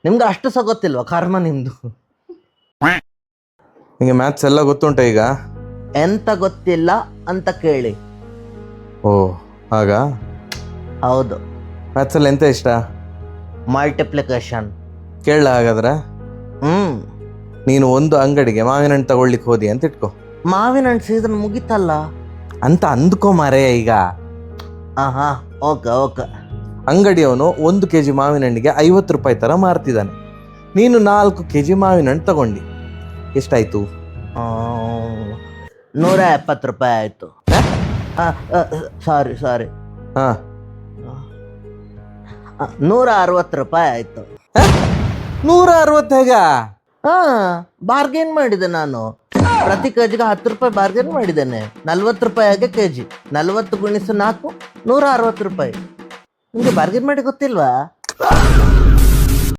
ನಿಮ್ಗೆ ಅಷ್ಟು ಸಹ ಗೊತ್ತಿಲ್ವಾ ಕರ್ಮ ನಿಮ್ದು? ನಿಮಗೆ ಮ್ಯಾಥ್ಸ್ ಎಲ್ಲ ಗೊತ್ತುಂಟ ಈಗ? ಎಂತ ಗೊತ್ತಿಲ್ಲ ಅಂತ ಕೇಳಿ. ಓ ಹಾಗಾ? ಹೌದು. ಮ್ಯಾಥ್ಸಲ್ಲಿ ಎಂತ ಇಷ್ಟ? ಮಲ್ಟಿಪ್ಲಿಕೇಶನ್. ಕೇಳಲ್ಲ ಹಾಗಾದ್ರೆ. ಹ್ಮ್. ನೀನು ಒಂದು ಅಂಗಡಿಗೆ ಮಾವಿನ ಹಣ್ಣು ತಗೊಳ್ಳಿಕ್ಕೆ ಹೋದಿ ಅಂತ ಇಟ್ಕೋ. ಮಾವಿನ ಹಣ್ಣು ಸೀಸನ್ ಮುಗಿತಲ್ಲ ಅಂತ ಅಂದ್ಕೋ ಮಾರೇ ಈಗ. ಹಾ ಓಕೆ ಓಕೆ. ಅಂಗಡಿಯವನು 1 kg ಮಾವಿನ ಹಣ್ಣಿಗೆ 50 ರೂಪಾಯಿ ತರ ಮಾರ್ತಿದ್ದಾನೆ. ನೀನು 4 kg ಮಾವಿನ ಹಣ್ಣು ತಗೊಂಡಿ, ಎಷ್ಟಾಯ್ತು? 170 ರೂಪಾಯಿ ಆಯ್ತು. ಸಾರಿ ಹಾ 160 ರೂಪಾಯಿ ಆಯ್ತು. 160 ಹೇಗ? ಹಾ ಬಾರ್ಗೇನ್ ಮಾಡಿದೆ ನಾನು. ಪ್ರತಿ ಕೆಜಿಗೆ 10 ರೂಪಾಯಿ ಬಾರ್ಗೇನ್ ಮಾಡಿದ್ದೇನೆ. 40 ರೂಪಾಯಿ ಆಗಿ ಕೆಜಿ. 40 × 4 160 ರೂಪಾಯಿ. ನಿಮಗೆ ಬಾರ್ಗೇನ್ ಮಾಡಿ ಗೊತ್ತಿಲ್ವಾ?